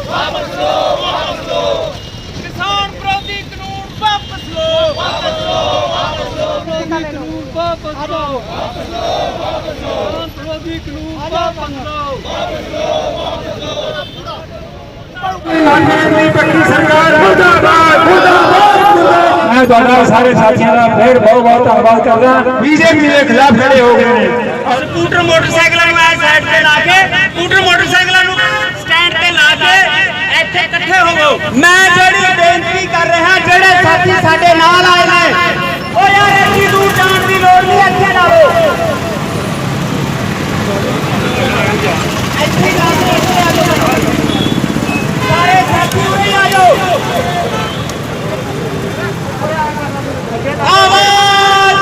वापस लो, वापस लो। किसान विरोधी कानून वापस लो, वापस लो, वापस लो। कानून वापस लो, वापस लो, वापस लो। किसान विरोधी कानून वापस लो, वापस लो, वापस लो। सरकार मुर्दाबाद, मुर्दाबाद। मैं द्वारा सारे साथियों का फिर बहुत धन्यवाद करदा। बीजेपी के खिलाफ खड़े हो गए ने और स्कूटर मोटरसाइकिलों ਨੂੰ ਸਾਈਡ ਤੇ ਲਾ ਕੇ ਸਕੂਟਰ ਮੋਟਰਸਾਈਕਲਾਂ ਨੂੰ ਸਟੈਂਡ ਤੇ ਲਾ ਕੇ ਇੱਥੇ ਇਕੱਠੇ ਹੋਵੋ। ਮੈਂ ਜਿਹੜੀ ਬੇਨਤੀ ਕਰ ਰਿਹਾ ਜਿਹੜੇ ਸਾਥੀ ਸਾਡੇ ਨਾਲ ਆਏ ਨੇ ਉਹ ਯਾਰ ਇੱਥੇ ਦੂਰ ਜਾਣ ਦੀ ਲੋੜ ਨਹੀਂ ਇੱਥੇ ਲਾਓ ਇੱਥੇ ਲਾਓ ਸਾਰੇ ਸਾਥੀ ਉਰੇ ਆ ਜਾਓ आवाज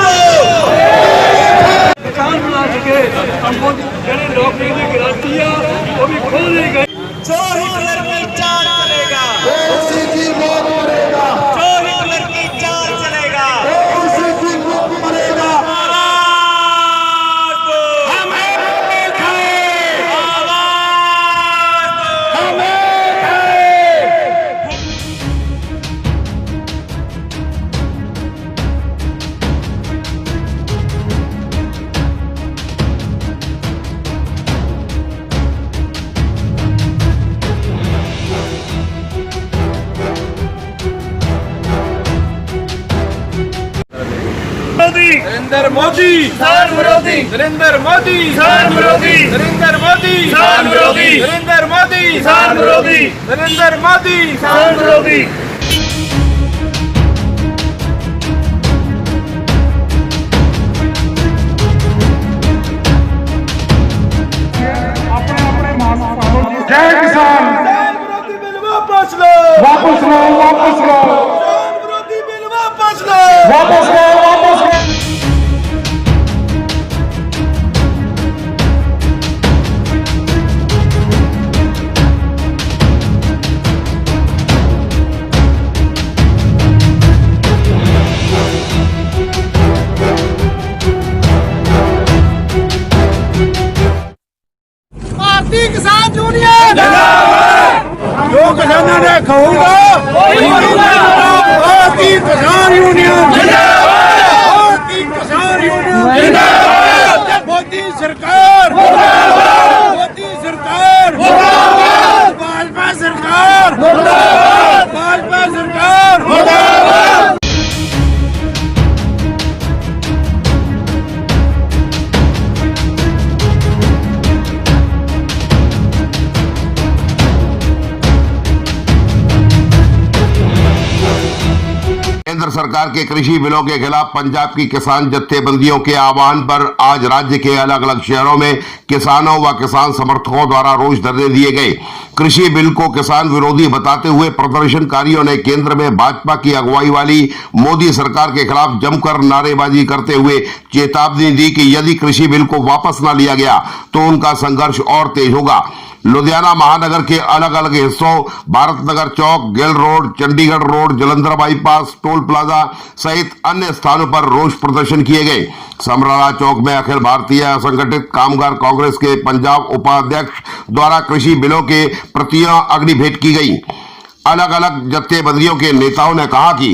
किसान बना सके हमको जड़े नौकरी की गारंटी है वो भी खोल दी गई। जो हिटलर की चाल चलेगा उसी की मौत मरेगा, जो हिटलर की चाल चलेगा उसी की मौत मरेगा। आवाज दो हमें खाए, आवाज दो हमें खाए। नरेंद्र मोदी किसान विरोधी नरेंद्र मोदी किसान विरोधी नरेंद्र मोदी किसान विरोधी नरेंद्र मोदी किसान विरोधी नरेंद्र मोदी किसान विरोधी जय किसान विरोधी बिल वापस लो वापस लो, वापस लो, किसान विरोधी बिल वापस लो वापस लो, वापस लो। भारतीय किसान यूनियन जो किसानों ने कहूँगा भारतीय किसान यूनियन भारतीय किसान यूनियन मोदी सरकार मोदी सरकार भाजपा सरकार भाजपा सरकार केंद्र सरकार के कृषि बिलों के खिलाफ पंजाब की किसान जत्थेबंदियों के आह्वान पर आज राज्य के अलग अलग शहरों में किसानों व किसान समर्थकों द्वारा रोष धरने दिए गए। कृषि बिल को किसान विरोधी बताते हुए प्रदर्शनकारियों ने केंद्र में भाजपा की अगुवाई वाली मोदी सरकार के खिलाफ जमकर नारेबाजी करते हुए चेतावनी दी कि यदि कृषि बिल को वापस न लिया गया तो उनका संघर्ष और तेज होगा। लुधियाना महानगर के अलग अलग हिस्सों Bharat Nagar Chowk, Gill road, Chandigarh road, Jalandhar bypass, toll plaza सहित अन्य स्थानों पर रोष प्रदर्शन किए गए। समराला चौक में अखिल भारतीय असंगठित कामगार कांग्रेस के पंजाब उपाध्यक्ष द्वारा कृषि बिलों के प्रतियां अग्नि भेंट की गई। अलग अलग जत्थेबंदियों के नेताओं ने कहा कि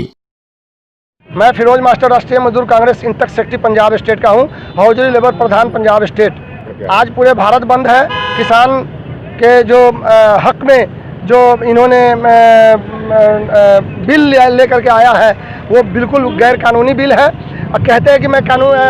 मैं फिरोज मास्टर राष्ट्रीय मजदूर कांग्रेस इंटक सेक्रेटरी पंजाब स्टेट का हूं, हौजरी लेबर प्रधान पंजाब स्टेट। आज पूरे भारत बंद है। किसान के जो हक में जो इन्होंने बिल लेकर के आया है वो बिल्कुल गैर कानूनी बिल है। और कहते हैं कि मैं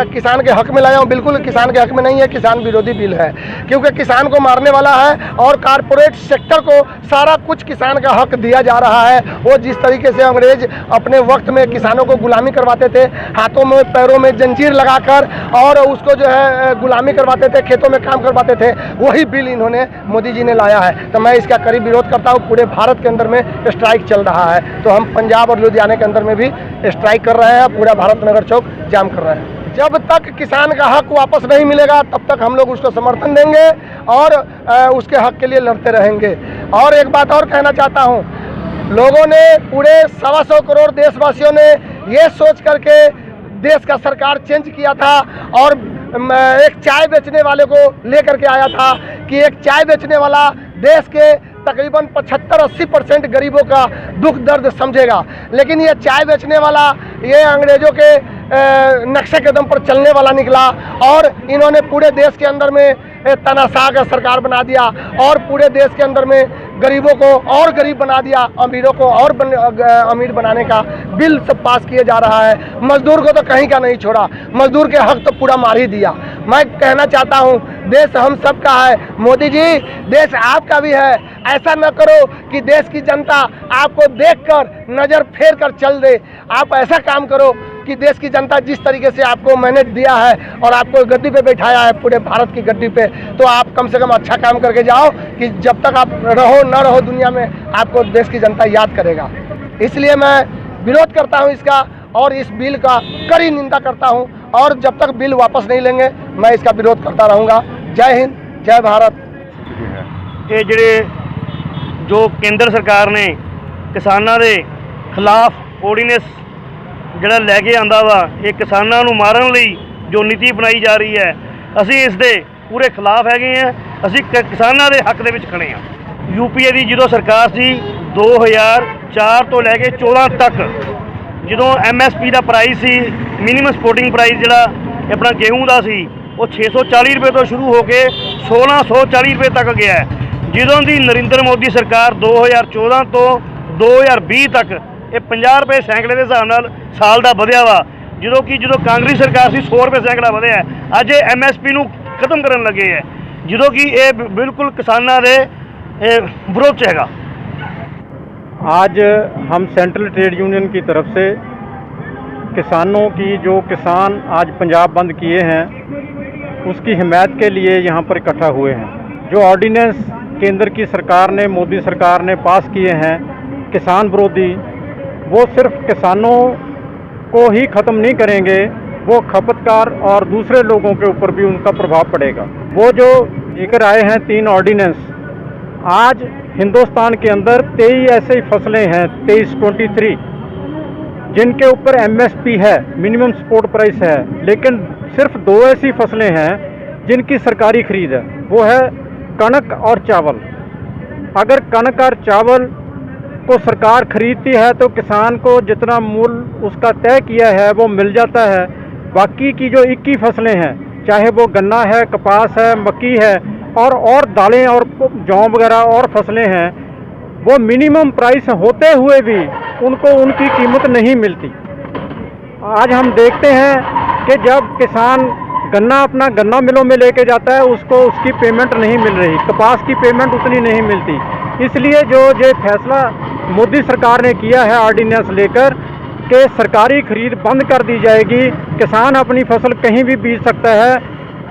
किसान के हक में लाया हूँ, बिल्कुल किसान के हक में नहीं है, किसान विरोधी बिल है। क्योंकि किसान को मारने वाला है और कारपोरेट सेक्टर को सारा कुछ किसान का हक दिया जा रहा है। वो जिस तरीके से अंग्रेज अपने वक्त में किसानों को गुलामी करवाते थे, हाथों में पैरों में जंजीर लगाकर और उसको जो है गुलामी करवाते थे, खेतों में काम करवाते थे, वही बिल इन्होंने मोदी जी ने लाया है। तो मैं इसका कड़ी विरोध करता हूँ। पूरे भारत के अंदर में स्ट्राइक चल रहा है, तो हम पंजाब और लुधियाना के अंदर में भी स्ट्राइक कर रहे हैं, पूरा भारत नगर चौक जाम कर रहे हैं। जब तक किसान का हक वापस नहीं मिलेगा तब तक हम लोग उसको समर्थन देंगे और उसके हक के लिए लड़ते रहेंगे। और एक बात और कहना चाहता हूं, लोगों ने पूरे 125 करोड़ देशवासियों ने ये सोच करके देश का सरकार चेंज किया था और एक चाय बेचने वाले को लेकर के आया था कि एक चाय बेचने वाला देश के तकरीबन 75-80% गरीबों का दुख दर्द समझेगा। लेकिन ये चाय बेचने वाला, ये अंग्रेजों के नक्शे कदम पर चलने वाला निकला और इन्होंने पूरे देश के अंदर में तानाशाह का सरकार बना दिया और पूरे देश के अंदर में गरीबों को और गरीब बना दिया, अमीरों को और अमीर बनाने का बिल सब पास किए जा रहा है। मजदूर को तो कहीं का नहीं छोड़ा, मजदूर के हक तो पूरा मार ही दिया। मैं कहना चाहता हूं, देश हम सब का है। मोदी जी, देश आपका भी है। ऐसा न करो कि देश की जनता आपको देखकर नज़र फेर कर चल दे। आप ऐसा काम करो कि देश की जनता जिस तरीके से आपको मैंडेट दिया है और आपको गद्दी पे बैठाया है, पूरे भारत की गद्दी पे, तो आप कम से कम अच्छा काम करके जाओ कि जब तक आप रहो न रहो दुनिया में, आपको देश की जनता याद करेगा। इसलिए मैं विरोध करता हूं इसका और इस बिल का कड़ी निंदा करता हूं और जब तक बिल वापस नहीं लेंगे मैं इसका विरोध करता रहूँगा। जय हिंद, जय भारत। ये ਜਿਹੜੇ जो केंद्र सरकार ने किसानों के खिलाफ ऑर्ਡੀਨੈਂਸ ਜਿਹੜਾ ਲੈ ਕੇ ਆਂਦਾ ਵਾ, ਇਹ ਕਿਸਾਨਾਂ ਨੂੰ ਮਾਰਨ ਲਈ ਜੋ ਨੀਤੀ ਬਣਾਈ ਜਾ ਰਹੀ ਹੈ, ਅਸੀਂ ਇਸ ਦੇ ਪੂਰੇ ਖਿਲਾਫ ਹੈਗੇ ਆ। ਅਸੀਂ ਕਿਸਾਨਾਂ ਦੇ ਹੱਕ ਦੇ ਵਿੱਚ ਖੜੇ ਆ। यूपीए ਦੀ ਜਦੋਂ ਸਰਕਾਰ ਸੀ 2004 ਤੋਂ ਲੈ ਕੇ 14 ਤੱਕ, ਜਦੋਂ MSP ਦਾ ਪ੍ਰਾਈਸ ਸੀ, ਮਿਨੀਮਮ ਸਪੋਰਟਿੰਗ ਪ੍ਰਾਈਸ ਜਿਹੜਾ ਆਪਣਾ गेहूं ਦਾ ਸੀ, ਉਹ 640 ਰੁਪਏ ਤੋਂ ਸ਼ੁਰੂ ਹੋ ਕੇ 1640 ਰੁਪਏ ਤੱਕ ਗਿਆ ਹੈ। ਜਦੋਂ ਦੀ ਨਰਿੰਦਰ ਮੋਦੀ ਸਰਕਾਰ 2014 ਤੋਂ 2020 ਤੱਕ ਇਹ 50 ਰੁਪਏ ਸੈਂਕੜੇ ਦੇ ਹਿਸਾਬ ਨਾਲ ਸਾਲ ਦਾ ਵਧਿਆ ਵਾ। ਜਦੋਂ ਕਾਂਗਰਸ ਸਰਕਾਰ ਸੀ 100 ਰੁਪਏ ਸੈਂਕੜਾ ਵਧਿਆ। ਅੱਜ ਇਹ MSP ਨੂੰ ਖਤਮ ਕਰਨ ਲੱਗੇ ਹੈ, ਜਦੋਂ ਕਿ ਇਹ ਬਿਲਕੁਲ ਕਿਸਾਨਾਂ ਦੇ विरोध से हैगा। आज हम सेंट्रल ट्रेड यूनियन की तरफ से किसानों की, जो किसान आज पंजाब बंद किए हैं, उसकी हिमायत के लिए यहाँ पर इकट्ठा हुए हैं। जो ऑर्डिनेंस केंद्र की सरकार ने, मोदी सरकार ने पास किए हैं किसान विरोधी, वो सिर्फ किसानों को ही ख़त्म नहीं करेंगे, वो खपतकार और दूसरे लोगों के ऊपर भी उनका प्रभाव पड़ेगा। वो जो लेकर आए हैं 3 ऑर्डिनेंस, आज हिंदुस्तान के अंदर 23 ऐसे ही फसलें हैं, 23 जिनके ऊपर MSP है, मिनिमम सपोर्ट प्राइस है, लेकिन सिर्फ 2 ऐसी फसलें हैं जिनकी सरकारी खरीद है, वो है कणक और चावल। अगर कणक और चावल को सरकार खरीदती है तो किसान को जितना मूल्य उसका तय किया है वो मिल जाता है। बाकी की जो 21 फसलें हैं, चाहे वो गन्ना है, कपास है, मक्की है और दालें और जौ वगैरह और फसलें हैं, वो मिनिमम प्राइस होते हुए भी उनको उनकी कीमत नहीं मिलती। आज हम देखते हैं कि जब किसान गन्ना अपना गन्ना मिलों में लेके जाता है, उसको उसकी पेमेंट नहीं मिल रही, कपास की पेमेंट उतनी नहीं मिलती। इसलिए जो ये फैसला मोदी सरकार ने किया है ऑर्डिनेंस लेकर कि सरकारी खरीद बंद कर दी जाएगी, किसान अपनी फसल कहीं भी बीज सकता है।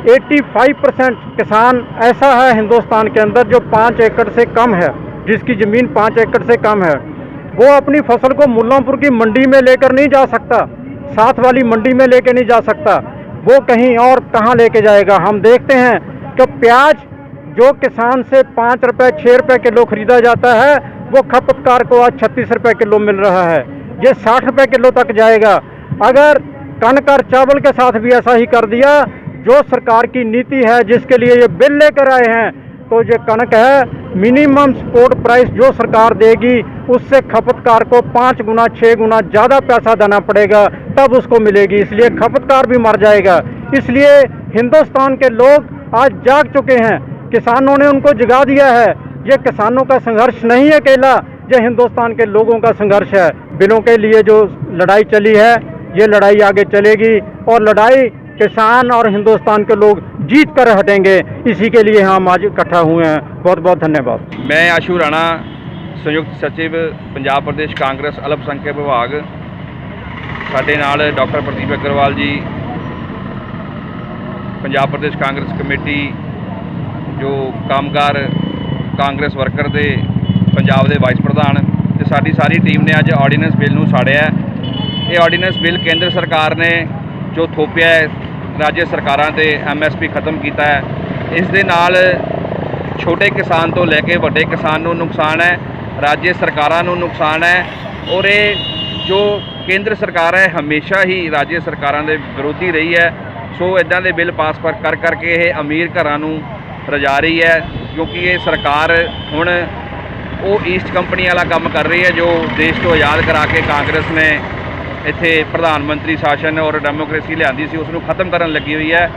85% किसान ऐसा है हिंदुस्तान के अंदर जो 5 एकड़ से कम है, जिसकी ज़मीन 5 एकड़ से कम है, वो अपनी फसल को मुल्लांपुर की मंडी में लेकर नहीं जा सकता, साथ वाली मंडी में लेकर नहीं जा सकता, वो कहीं और कहाँ लेके जाएगा। हम देखते हैं कि प्याज जो किसान से 5 रुपये 6 रुपये किलो खरीदा जाता है, वो खपतकार को आज 36 रुपये किलो मिल रहा है, ये 60 रुपये किलो तक जाएगा। अगर कणक और चावल के साथ भी ऐसा ही कर दिया, जो सरकार की नीति है जिसके लिए ये बिल लेकर आए हैं, तो ये कणक है, मिनिमम सपोर्ट प्राइस जो सरकार देगी उससे खपतकार को 5 गुना 6 गुना ज़्यादा पैसा देना पड़ेगा, तब उसको मिलेगी। इसलिए खपतकार भी मर जाएगा। इसलिए हिंदुस्तान के लोग आज जाग चुके हैं, किसानों ने उनको जगा दिया है। ये किसानों का संघर्ष नहीं है अकेला, ये हिंदुस्तान के लोगों का संघर्ष है। बिलों के लिए जो लड़ाई चली है, ये लड़ाई आगे चलेगी और लड़ाई किसान और हिंदुस्तान के लोग जीत कर हटेंगे। इसी के लिए हम आज इकट्ठा हुए हैं। बहुत बहुत धन्यवाद। मैं आशू राणा, संयुक्त सचिव पंजाब प्रदेश कांग्रेस अल्पसंख्यक विभाग। साडे नाल डॉक्टर प्रदीप अग्रवाल जी, पंजाब प्रदेश कांग्रेस कमेटी जो कामगार कांग्रेस वर्कर दे पंजाब दे वाइस प्रधान ते साडी सारी टीम ने अज ऑर्ਡੀਨੈਂਸ बिल नूं साड़िया। ये ऑर्ਡੀਨੈਂਸ बिल केंद्र सरकार ने जो थोपिया है राज्य सरकारां ते MSP खत्म किया है, इस दे नाल छोटे किसान तो लैके वड्डे किसान नूं नुकसान है, राज्य सरकारां नूं नुकसान है। और ये जो केंद्र सरकार है हमेशा ही राज्य सरकारां दे विरोधी रही है। सो इदां दे बिल पास कर करके ये अमीर घरां नूं रजा रही है, क्योंकि ये सरकार हुण ਉਹ ਈਸਟ ਕੰਪਨੀ ਵਾਲਾ ਕੰਮ ਕਰ ਰਹੀ ਹੈ, ਜੋ ਦੇਸ਼ ਤੋਂ ਆਜ਼ਾਦ ਕਰਾ ਕੇ ਕਾਂਗਰਸ ਨੇ ਇੱਥੇ ਪ੍ਰਧਾਨ ਮੰਤਰੀ ਸ਼ਾਸਨ ਔਰ ਡੈਮੋਕ੍ਰੇਸੀ ਲਿਆਂਦੀ ਸੀ, ਉਸ ਨੂੰ ਖਤਮ ਕਰਨ ਲੱਗੀ ਹੋਈ ਹੈ।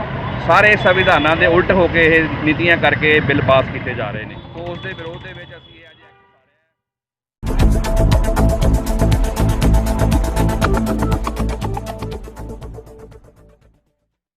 ਸਾਰੇ ਸੰਵਿਧਾਨਾਂ ਦੇ ਉਲਟ ਹੋ ਕੇ ਇਹ ਨੀਤੀਆਂ ਕਰਕੇ ਬਿੱਲ ਪਾਸ ਕੀਤੇ ਜਾ ਰਹੇ ਨੇ। ਸੋ ਉਸ ਦੇ ਵਿਰੋਧ ਦੇ ਵਿੱਚ ਅਸੀਂ ਇਹ ਅੱਜ